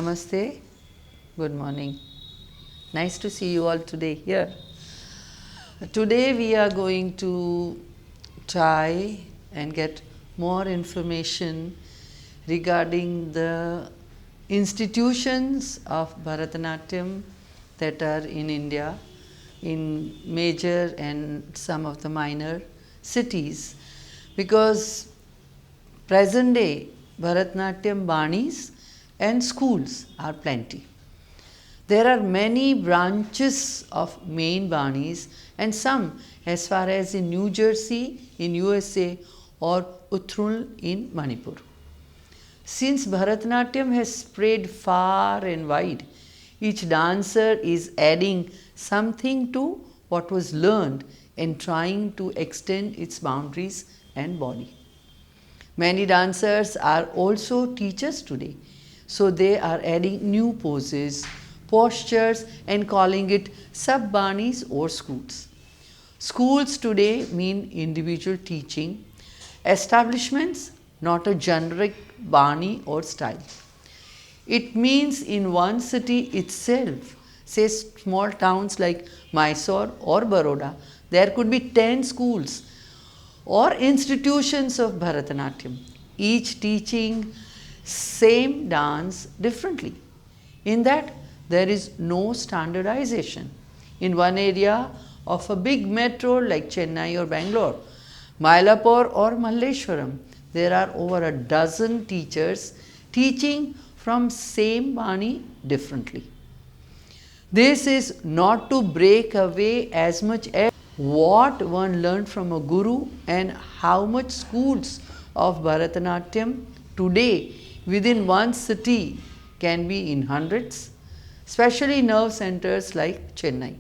Namaste. Good morning. Nice to see you all today here. Today we are going to try and get more information regarding the institutions of Bharatanatyam that are in India, in major and some of the minor cities, because present day Bharatanatyam banis and schools are plenty. There are many branches of main banis and some as far as in New Jersey in USA or Uthrul in Manipur. Since Bharatanatyam has spread far and wide, each dancer is adding something to what was learned and trying to extend its boundaries and body. Many dancers are also teachers today, so they are adding new poses, postures and calling it sub-banis or schools. Schools today mean individual teaching, establishments, not a generic bani or style. It means in one city itself, say small towns like Mysore or Baroda, there could be 10 schools or institutions of Bharatanatyam, each teaching same dance differently. In that, there is no standardization. In one area of a big metro like Chennai or Bangalore, Mylapore or Malleshwaram, there are over a dozen teachers teaching from same bani differently. This is not to break away as much as what one learned from a guru and how much schools of Bharatanatyam today within one city can be in hundreds, especially nerve centers like Chennai.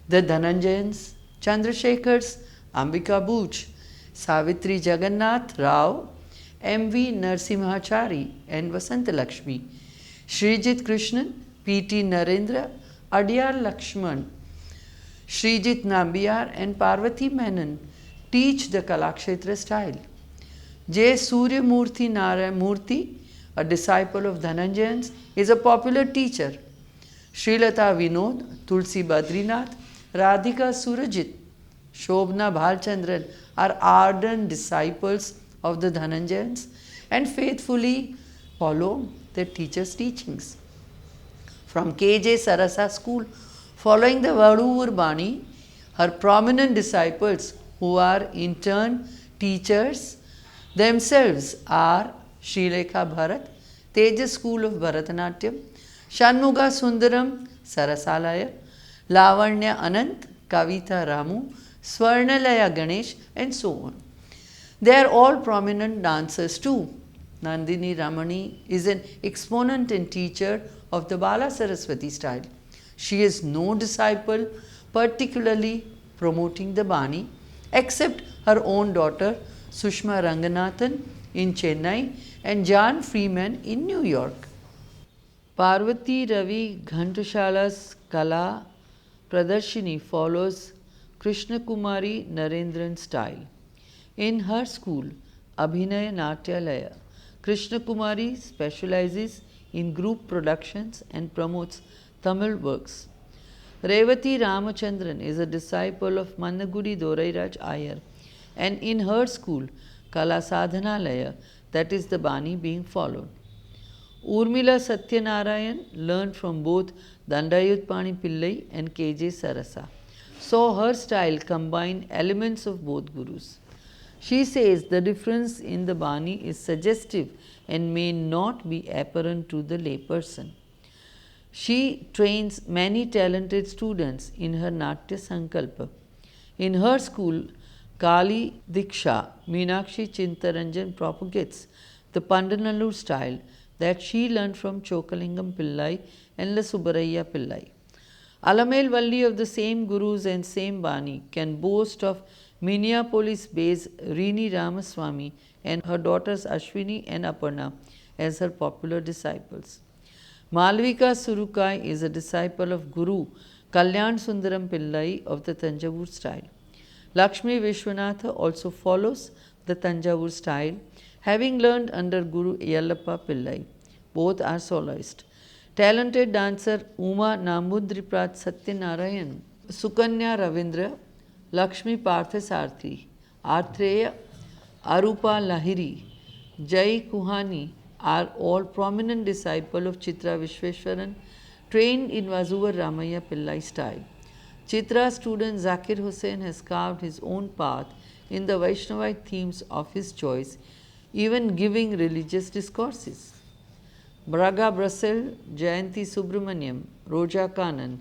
The Dhananjayans, Chandrasekhars, Ambika Buch, Savitri Jagannath Rao, M.V. Narsimhachari and Vasanta Lakshmi, Srijit Krishnan, P.T. Narendra, Adyar Lakshman, Srijit Nambiar and Parvati Menon teach the Kalakshetra style. J. Surya Murthy Narayan Murthy, a disciple of Dhananjayans, is a popular teacher. Srilata Vinod, Tulsi Badrinath, Radhika Surajit, Shobna Bhalchandran are ardent disciples of the Dhananjayans and faithfully follow their teachers' teachings. From K.J. Sarasa school, following the Vaduvur Bani, her prominent disciples who are in turn teachers themselves are Srilekha Bharat, Tejas School of Bharatanatyam, Shanmuga Sundaram Sarasalaya, Lavanya Anant, Kavita Ramu, Swarnalaya Ganesh and so on. They are all prominent dancers too. Nandini Ramani is an exponent and teacher of the Bala Saraswati style. She is no disciple particularly promoting the Bani except her own daughter Sushma Ranganathan in Chennai and John Freeman in New York. Parvati Ravi Ghantasala's Kala Pradarshini follows Krishna Kumari Narendran style. In her school, Abhinaya Natyalaya, Krishna Kumari specializes in group productions and promotes Tamil works. Revati Ramachandran is a disciple of Mannagudi Dorairaj Iyer, and in her school, Kala Sadhanalaya, that is the Bani being followed. Urmila Satyanarayan learned from both Dandayutpani Pillai and K.J. Sarasa. So her style combined elements of both gurus. She says the difference in the Bani is suggestive and may not be apparent to the layperson. She trains many talented students in her Natya Sankalpa. In her school, Kali Diksha, Meenakshi Chintaranjan propagates the Pandanallur style that she learned from Chokalingam Pillai and La Subaraya Pillai. Alamel Valli of the same gurus and same Bani can boast of Minneapolis-based Rini Ramaswamy and her daughters Ashwini and Aparna as her popular disciples. Malvika Surukai is a disciple of Guru Kalyan Sundaram Pillai of the Tanjavur style. Lakshmi Vishwanatha also follows the Tanjavur style, having learned under Guru Yallappa Pillai. Both are soloists. talented dancer Uma Namudriprat Satyanarayan, Sukanya Ravindra, Lakshmi Parthasarthi, Arthreya, Arupa Lahiri, Jai Kuhani are all prominent disciples of Chitra Vishweshwaran, trained in Vazuvar Ramaya Pillai style. Chitra student Zakir Hussain has carved his own path in the Vaishnavite themes of his choice, even giving religious discourses. Braga Brussels, Jayanti Subramaniam, Roja Kanan,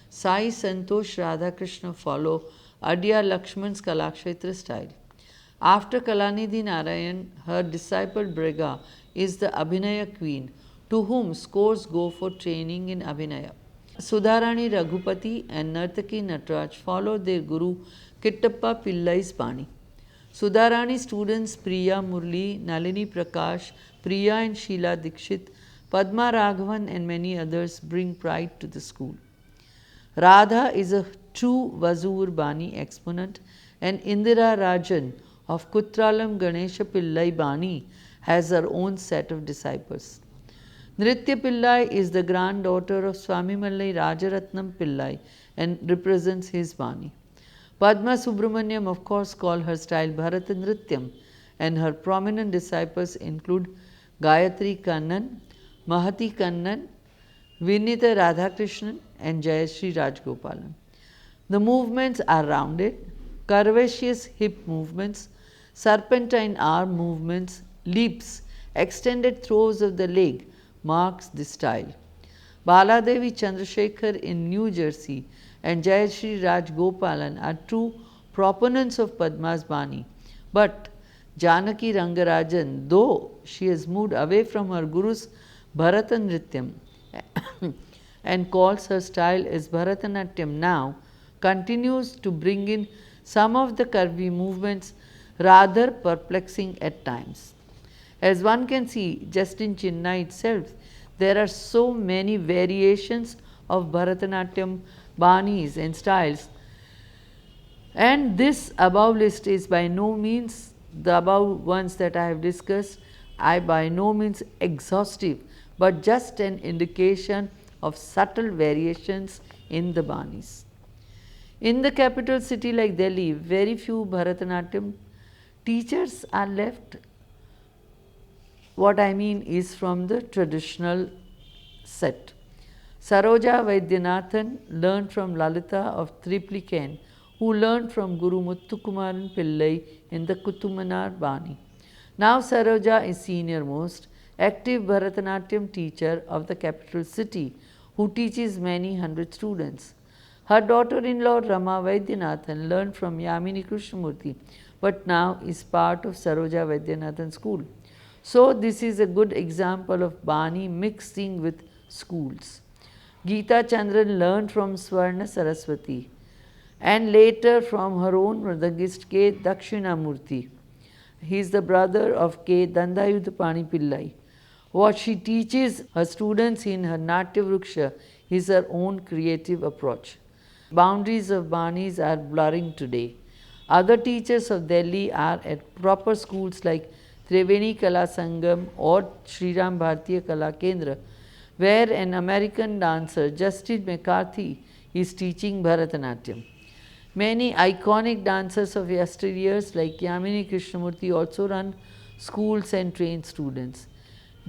Sai Santosh Radhakrishna follow Adya Lakshman's Kalakshetra style. After Kalanidhi Narayan, her disciple Braga is the Abhinaya queen, to whom scores go for training in Abhinaya. Sudharani Raghupati and Nartaki Natraj follow their guru Kittappa Pillai's Bani. Sudharani students Priya Murli, Nalini Prakash, Priya and Sheila Dikshit, Padma Raghavan and many others bring pride to the school. Radha is a true Vazur Bani exponent, and Indira Rajan of Kutralam Ganesha Pillai Bani has her own set of disciples. Nritya Pillai is the granddaughter of Swami Mallai Rajaratnam Pillai and represents his Bani. Padma Subramaniam, of course, called her style Bharata Nrityam, and her prominent disciples include Gayatri Kannan, Mahati Kannan, Vinita Radhakrishnan, and Jayashree Rajgopalan. The movements are rounded, curvaceous hip movements, serpentine arm movements, leaps, extended throws of the leg marks this style. Baladevi Chandrasekhar in New Jersey and Jayashree Rajgopalan are true proponents of Padma's Bani, but Janaki Rangarajan, though she has moved away from her guru's Bharatanatyam and calls her style as Bharatanatyam now, continues to bring in some of the curvy movements, rather perplexing at times. As one can see, just in Chennai itself, there are so many variations of Bharatanatyam banis and styles, and this above list is by no means the above ones that I have discussed, by no means exhaustive, but just an indication of subtle variations in the banis. In the capital city like Delhi, very few Bharatanatyam teachers are left. What I mean is from the traditional set. Saroja Vaidyanathan learned from Lalita of Triplicane, who learned from Guru Muthukumaran Pillai in the Kutumanar Bani. Now Saroja is senior most, active Bharatanatyam teacher of the capital city, who teaches many hundred students. Her daughter-in-law Rama Vaidyanathan learned from Yamini Krishnamurti, but now is part of Saroja Vaidyanathan school. So this is a good example of Bani mixing with schools. Geeta Chandran learned from Swarna Saraswati and later from her own Mridangist K. Dakshinamurti. He is the brother of K. Dandayudhapani Pillai. What she teaches her students in her Natya Vriksha is her own creative approach. Boundaries of Banis are blurring today. Other teachers of Delhi are at proper schools like Triveni Kala Sangam or Sriram Bharatiya Kala Kendra, where an American dancer, Justin McCarthy, is teaching Bharatanatyam. Many iconic dancers of yesteryears like Yamini Krishnamurti also run schools and train students.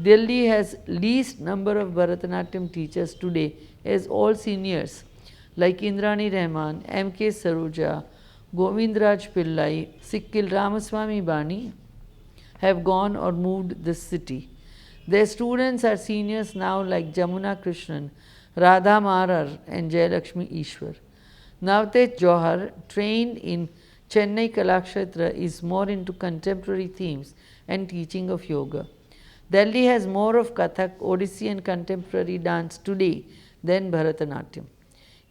Delhi has least number of Bharatanatyam teachers today as all seniors like Indrani Rahman, M.K. Saroja, Govindraj Pillai, Sikkil Ramaswamy Bani have gone or moved this city. Their students are seniors now like Jamuna Krishnan, Radha Marar and Jayalakshmi Ishwar. Navtet Johar, trained in Chennai Kalakshetra, is more into contemporary themes and teaching of yoga. Delhi has more of Kathak, Odissi and contemporary dance today than Bharatanatyam.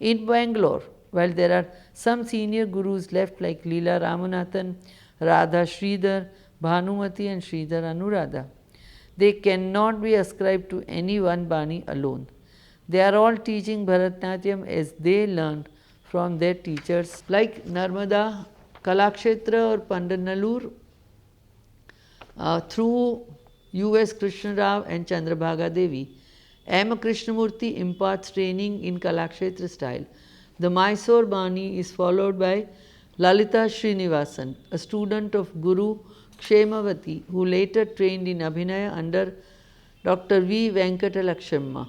In Bangalore, while there are some senior gurus left like Leela Ramanathan, Radha Sridhar, Bhanumati and Sridhar Anuradha, they cannot be ascribed to any one Bani alone. They are all teaching Bharatanatyam as they learned from their teachers like Narmada, Kalakshetra or Pandanallur through U.S. Krishna Rao and Chandrabhaga Devi. M. Krishnamurthy imparts training in Kalakshetra style. The Mysore Bani is followed by Lalita Srinivasan, a student of Guru Kshemavati, who later trained in Abhinaya under Dr. V. Venkatalakshamma.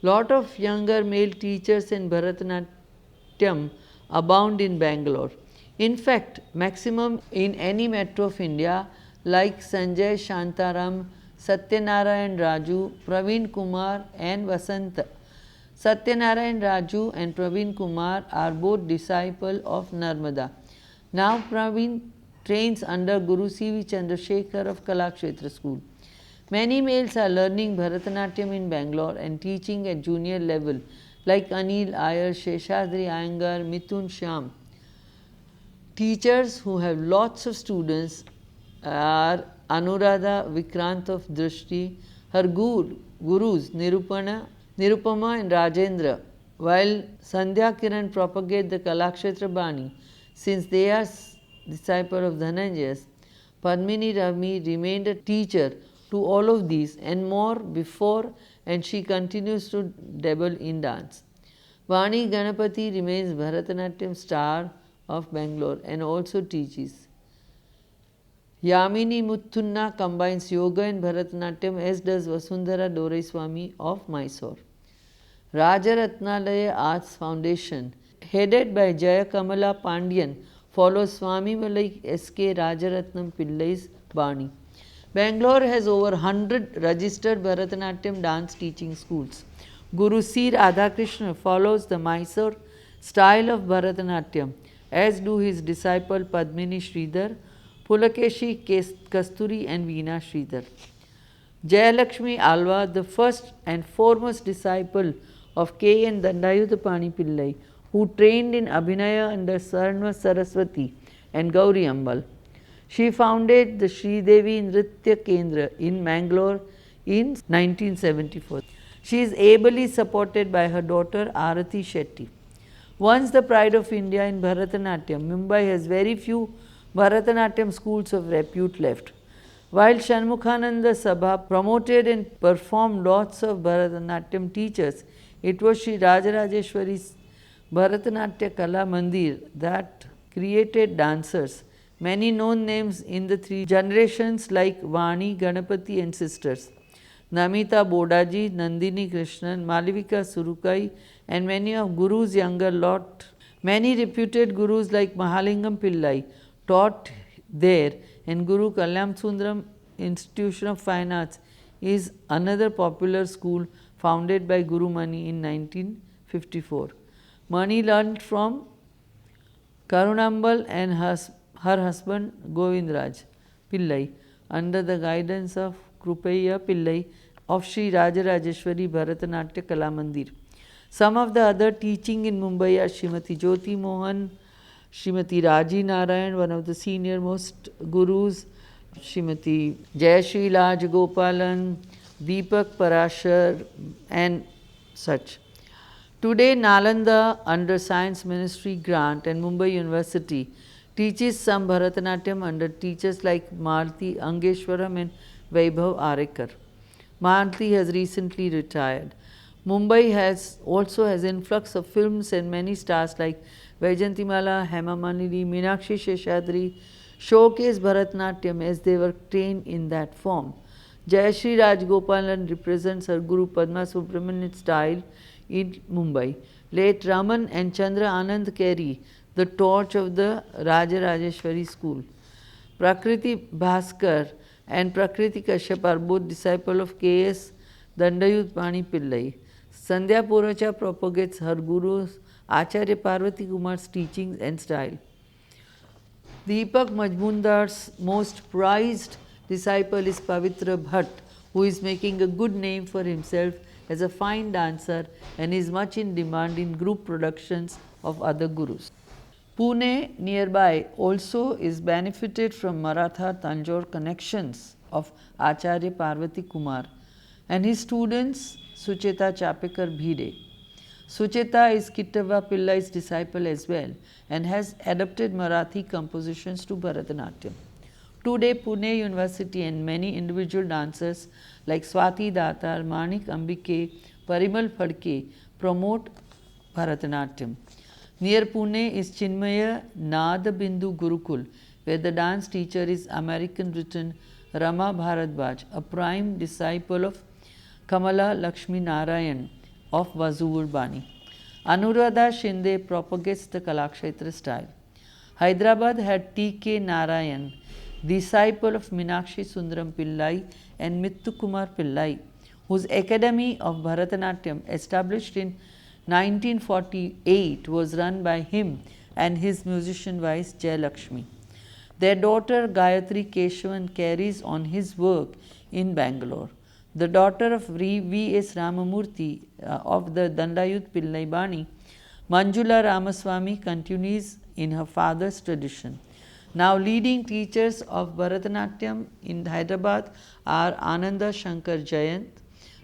Lot of younger male teachers in Bharatanatyam abound in Bangalore. In fact, maximum in any metro of India like Sanjay Shantaram, Satyanarayan Raju, Praveen Kumar and Vasant. Satyanarayan Raju and Praveen Kumar are both disciples of Narmada. Now Praveen trains under Guru C.V. Chandrasekhar of Kalakshetra School. Many males are learning Bharatanatyam in Bangalore and teaching at junior level like Anil Iyer, Sheshadri Iyengar, Mithun Shyam. Teachers who have lots of students are Anuradha Vikrant of Drishti, her gurus Nirupama and Rajendra, while Sandhya Kiran propagate the Kalakshetra Bani. Since they are disciples of Dhananjaya, Padmini Rami remained a teacher to all of these and more before, and she continues to dabble in dance. Vani Ganapati remains Bharatanatyam star of Bangalore and also teaches. Yamini Mutthunna combines yoga and Bharatanatyam, as does Vasundhara Doraiswamy of Mysore. Rajaratnalaya Arts Foundation, headed by Jaya Kamala Pandian, follows Swami Malai S.K. Rajaratnam Pillai's Bani. Bangalore has over 100 registered Bharatanatyam dance teaching schools. Guru C. Radhakrishna follows the Mysore style of Bharatanatyam, as do his disciple Padmini Sridhar, Pulakeshi Kasturi and Veena Sridhar. Jayalakshmi Alva, the first and foremost disciple of K. N. Dandayuthapani Pillai, who trained in Abhinaya under Sarna Saraswati and Gauri Ambal. She founded the Sridevi Nritya Kendra in Mangalore in 1974. She is ably supported by her daughter Arati Shetty. Once the pride of India in Bharatanatyam, Mumbai has very few Bharatanatyam schools of repute left. While Shanmukhananda Sabha promoted and performed lots of Bharatanatyam teachers, it was Sri Rajarajeshwari's Bharatanatyam Kala Mandir that created dancers. Many known names in the three generations like Vani, Ganapati and sisters, Namita Bodaji, Nandini Krishnan, Malavika Surukai and many of Guru's younger lot. Many reputed Gurus like Mahalingam Pillai taught there, and Guru Kalyam Sundram Institution of Fine Arts is another popular school founded by Guru Mani in 1954. Mani learned from Karunambal and her husband Govindraj Pillai under the guidance of Krupaiya Pillai of Sri Rajarajeshwari Bharatanatyam Kala Mandir. Some of the other teaching in Mumbai are Srimati Jyoti Mohan, Srimati Raji Narayan, one of the senior most gurus, Srimati Jayashri Raj Gopalan, Deepak Parashar and such. Today Nalanda under Science Ministry grant and Mumbai University teaches some Bharatanatyam under teachers like Malati Angeshwaram and Vaibhav Arekar. Malati has recently retired. Mumbai also has influx of films and many stars like Vaijantimala, Hema Malini, Meenakshi Sheshadri showcase Bharatanatyam as they were trained in that form. Jayashri Rajgopalan represents her Guru Padma Subramanian style in Mumbai. Late Raman and Chandra Anand carry the torch of the Rajarajeshwari school. Prakriti Bhaskar and Prakriti Kashyap are both disciples of K.S. Dandayuthapani Pillai. Sandhya Puracha propagates her Guru's Acharya Parvati Kumar's teachings and style. Deepak Majmundar's most prized disciple is Pavitra Bhatt, who is making a good name for himself as a fine dancer and is much in demand in group productions of other gurus. Pune nearby also is benefited from Maratha Tanjore connections of Acharya Parvati Kumar and his students Sucheta Chapekar Bhide. Sucheta is Kittava Pillai's disciple as well and has adapted Marathi compositions to Bharatanatyam. Today, Pune University and many individual dancers like Swati Datar, Manik Ambike, Parimal Phadke promote Bharatanatyam. Near Pune is Chinmaya Nada Bindu Gurukul, where the dance teacher is American-written Rama Bharadwaj, a prime disciple of Kamala Lakshmi Narayan of Vazur Bani. Anuradha Shinde propagates the Kalakshetra style. Hyderabad had T.K. Narayan, disciple of Meenakshi Sundaram Pillai and Mittu Kumar Pillai, whose Academy of Bharatanatyam, established in 1948, was run by him and his musician wife Jayalakshmi. Their daughter Gayatri Keshavan carries on his work in Bangalore. The daughter of V.S. Ramamurthy of the Dandayut Pillai Bani, Manjula Ramaswamy continues in her father's tradition. Now leading teachers of Bharatanatyam in Hyderabad are Ananda Shankar Jayant,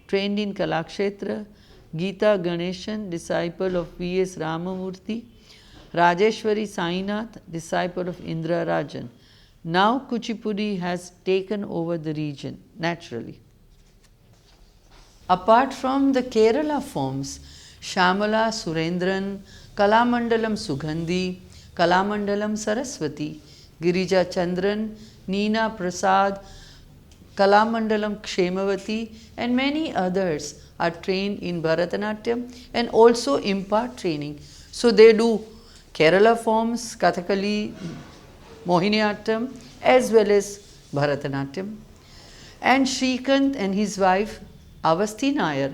trained in Kalakshetra, Geeta Ganeshan, disciple of V.S. Ramamurthy, Rajeshwari Sainath, disciple of Indra Rajan. Now Kuchipudi has taken over the region naturally. Apart from the Kerala forms, Shamala Surendran, Kalamandalam Sugandhi, Kalamandalam Saraswati, Girija Chandran, Neena Prasad, Kalamandalam Kshemavati and many others are trained in Bharatanatyam and also impart training. So they do Kerala forms, Kathakali, Mohiniyattam as well as Bharatanatyam. And Shrikant and his wife Avasthi Nair,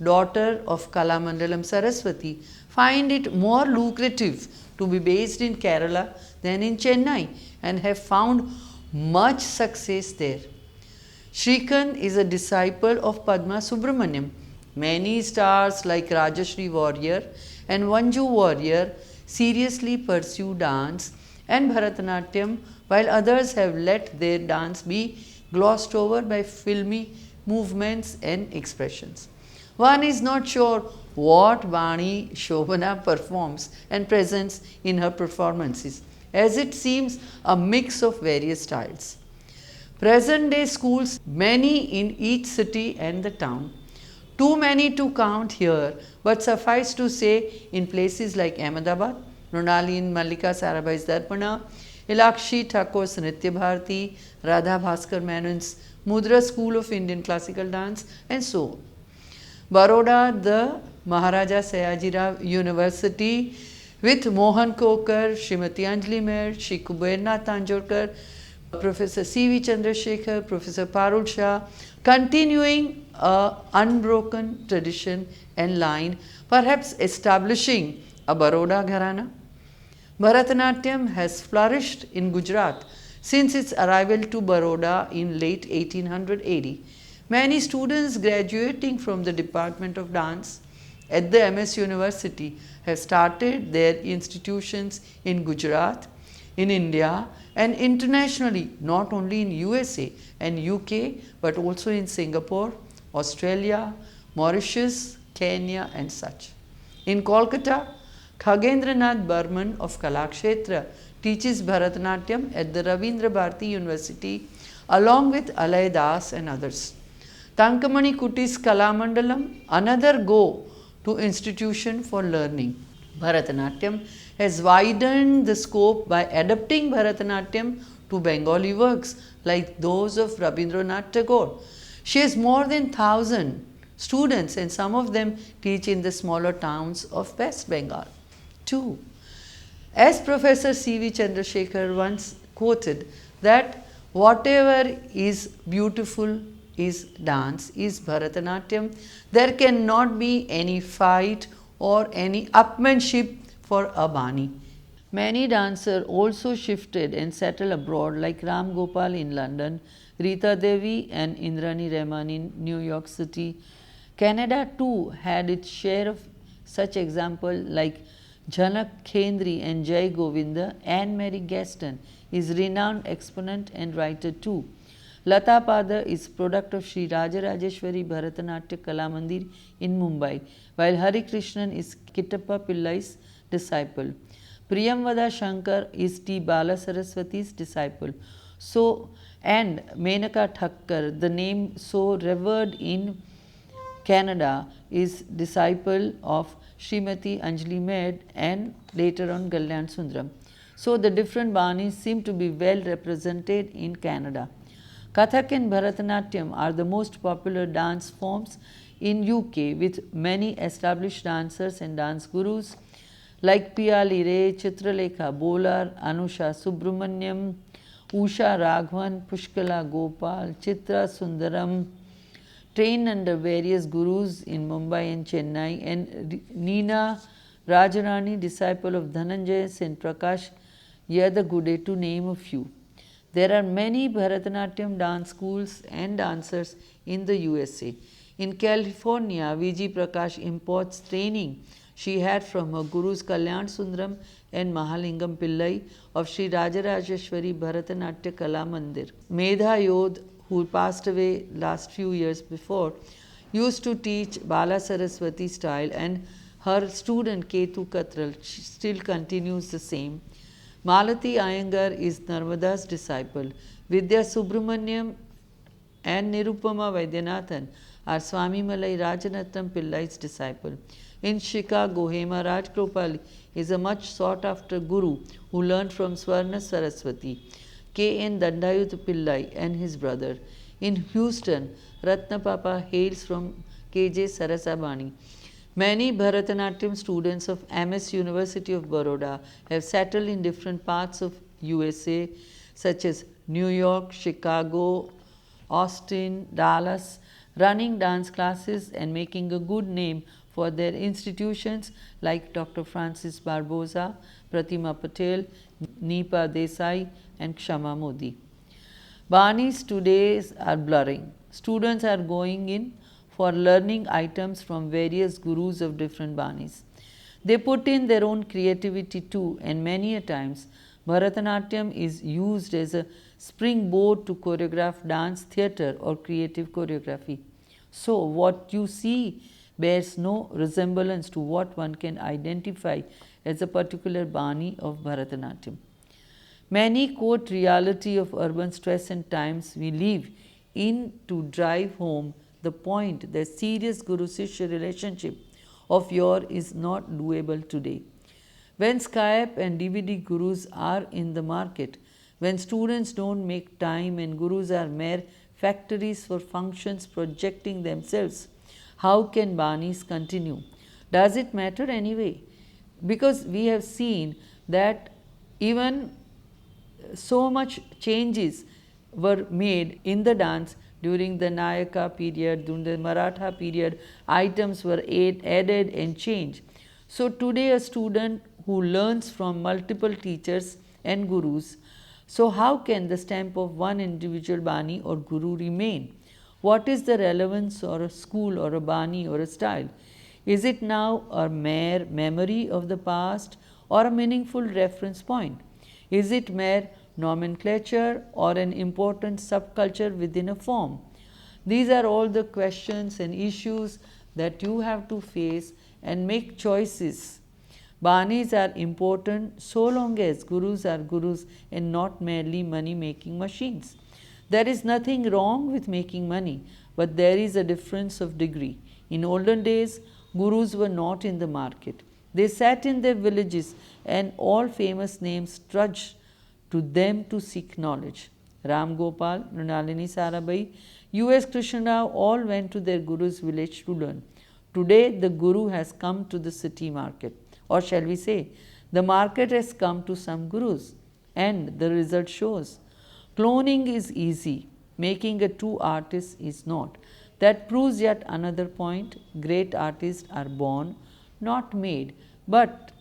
daughter of Kalamandalam Saraswati, find it more lucrative to be based in Kerala than in Chennai and have found much success there. Shrikant is a disciple of Padma Subramaniam. Many stars like Rajashri Warrior and Vanju Warrior seriously pursue dance and Bharatanatyam, while others have let their dance be glossed over by filmy movements and expressions. One is not sure what Vani Shobhana performs and presents in her performances, as it seems a mix of various styles. Present day schools, many in each city and the town. Too many to count here, but suffice to say in places like Ahmedabad, Mrunalin Mallika Sarabhai's Darpana, Ilakshi Thakur's Nritya Bharati, Radha Bhaskar Menon's Mudra School of Indian Classical Dance and so on. Baroda, the Maharaja Sayajirao University with Mohan Kokar, Srimati Anjali Mer, Shri Kubernath Tanjorkar, Professor C.V. Chandrasekhar, Professor Parul Shah, continuing an unbroken tradition and line, perhaps establishing a Baroda Gharana. Bharatanatyam has flourished in Gujarat since its arrival to Baroda in late 1880. Many students graduating from the Department of Dance at the MS University have started their institutions in Gujarat, in India and internationally, not only in USA and UK but also in Singapore, Australia, Mauritius, Kenya and such. In Kolkata, Khagendranath Burman of Kalakshetra teaches Bharatanatyam at the Ravindra Bharati University along with Alay Das and others. Tankamani Kutti's Kalamandalam, another go to institution for learning. Bharatanatyam has widened the scope by adapting Bharatanatyam to Bengali works like those of Rabindranath Tagore. She has more than 1,000 students and some of them teach in the smaller towns of West Bengal. 2. As Professor C.V. Chandrasekhar once quoted that whatever is beautiful is dance, is Bharatanatyam, there cannot be any fight or any upmanship for a Bani. Many dancers also shifted and settled abroad like Ram Gopal in London, Rita Devi and Indrani Rahman in New York City. Canada too had its share of such examples like Jhanak Khendri and Jai Govinda. Anne Mary Gaston is renowned exponent and writer too. Lata Pada is product of Sri Rajarajeshwari Bharatanatyam Kalamandir in Mumbai, while Hari Krishnan is Kittappa Pillai's disciple. Priyamvada Shankar is T. Bala Saraswati's disciple. So, and Menaka Thakkar, the name so revered in Canada, is disciple of Srimati Anjali Med and later on Kalyan Sundaram. So the different Banis seem to be well represented in Canada. Kathak and Bharatanatyam are the most popular dance forms in UK, with many established dancers and dance gurus like Piyali Ray, Chitralekha Bolar, Anusha Subramanyam, Usha Raghavan, Pushkala Gopal, Chitra Sundaram, trained under various gurus in Mumbai and Chennai, and Neena Rajarani, disciple of Dhananjay Sen Prakash Yadagude, to name a few. There are many Bharatanatyam dance schools and dancers in the USA. In California, V.G. Prakash imports training she had from her gurus Kalyan Sundaram and Mahalingam Pillai of Sri Rajarajeshwari Bharatanatyam Kala Mandir. Medha Yodh, who passed away last few years before, used to teach Bala Saraswati style, and her student Ketu Katral still continues the same. Malati Iyengar is Narmada's disciple. Vidya Subramanyam and Nirupama Vaidyanathan are Swami Malai Rajanattam Pillai's disciple. In Chicago, Hema Rajgopal is a much sought after guru who learned from Swarna Saraswati, K.N. Dandayut Pillai and his brother. In Houston, Ratna Papa hails from K.J. Sarasabani. Many Bharatanatyam students of MS University of Baroda have settled in different parts of USA such as New York, Chicago, Austin, Dallas, running dance classes and making a good name for their institutions like Dr. Francis Barbosa, Pratima Patel, Nipa Desai and Kshama Modi. Banis today are blurring. Students are going in for learning items from various gurus of different Banis. They put in their own creativity too, and many a times Bharatanatyam is used as a springboard to choreograph dance, theatre or creative choreography. So what you see bears no resemblance to what one can identify as a particular Bani of Bharatanatyam. Many quote reality of urban stress and times we live in to drive home the point that serious Guru-Sishya relationship of yore is not doable today. When Skype and DVD gurus are in the market, when students don't make time and gurus are mere factories for functions projecting themselves, how can Banis continue? Does it matter anyway? Because we have seen that even so much changes were made in the dance during the Nayaka period, during the Maratha period, items were added and changed. So today a student who learns from multiple teachers and gurus, so how can the stamp of one individual Bani or guru remain? What is the relevance or a school or a Bani or a style? Is it now a mere memory of the past or a meaningful reference point? Is it mere nomenclature or an important subculture within a form? These are all the questions and issues that you have to face and make choices. Banis are important so long as gurus are gurus and not merely money-making machines. There is nothing wrong with making money, but there is a difference of degree. In olden days, gurus were not in the market. They sat in their villages and all famous names trudged to them to seek knowledge. Ram Gopal, Mrinalini Sarabhai, U.S. Krishna Rao all went to their guru's village to learn. Today, the guru has come to the city market, or shall we say, the market has come to some gurus, and the result shows. Cloning is easy, making a true artist is not. That proves yet another point: great artists are born, not made. But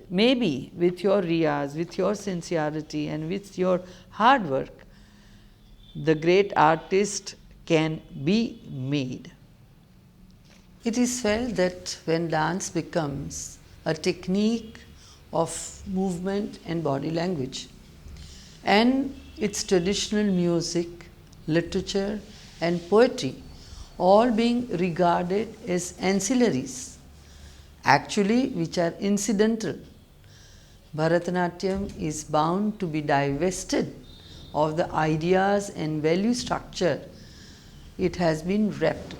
maybe with your riyaz, with your sincerity and with your hard work, the great artist can be made. It is felt that when dance becomes a technique of movement and body language, and its traditional music, literature and poetry all being regarded as ancillaries, actually which are incidental, Bharatanatyam is bound to be divested of the ideas and value structure it has been wrapped.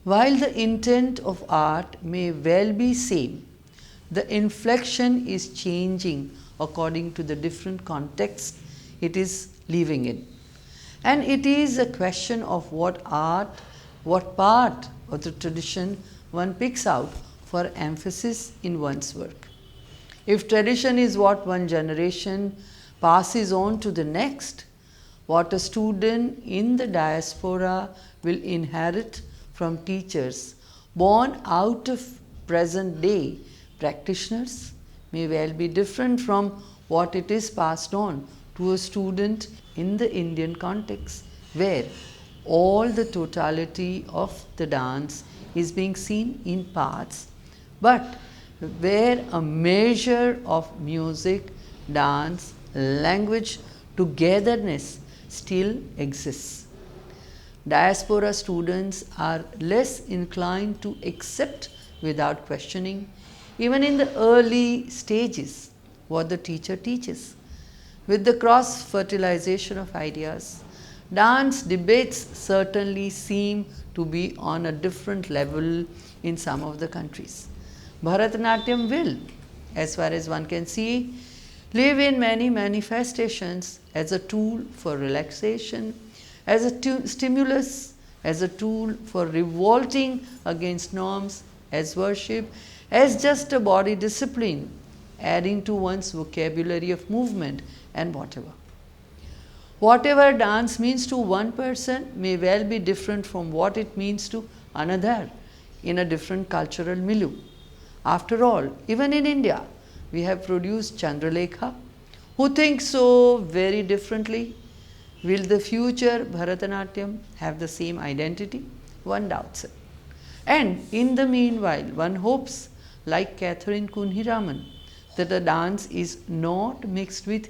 While the intent of art may well be same, the inflection is changing according to the different context it is living in. And it is a question of what part of the tradition one picks out for emphasis in one's work. If tradition is what one generation passes on to the next, what a student in the diaspora will inherit from teachers born out of present day practitioners may well be different from what it is passed on to a student in the Indian context, where all the totality of the dance is being seen in parts, but where a measure of music, dance, language, togetherness still exists. Diaspora students are less inclined to accept without questioning, even in the early stages, what the teacher teaches. With the cross fertilization of ideas, dance debates certainly seem to be on a different level in some of the countries. Bharatanatyam will, as far as one can see, live in many manifestations as a tool for relaxation, as a stimulus, as a tool for revolting against norms, as worship, as just a body discipline, adding to one's vocabulary of movement and whatever. Whatever dance means to one person may well be different from what it means to another in a different cultural milieu. After all, even in India, we have produced Chandralekha, who thinks so very differently. Will the future Bharatanatyam have the same identity? One doubts it. And in the meanwhile, one hopes, like Catherine Kunhiraman, that the dance is not mixed with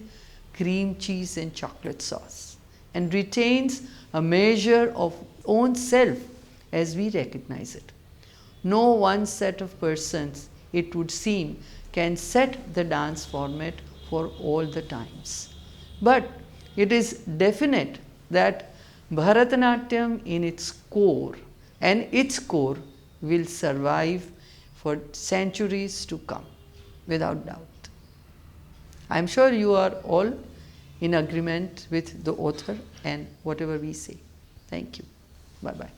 cream cheese and chocolate sauce and retains a measure of own self as we recognize it. No one set of persons, it would seem, can set the dance format for all the times. But it is definite that Bharatanatyam in its core will survive for centuries to come, without doubt. I am sure you are all in agreement with the author and whatever we say. Thank you. Bye-bye.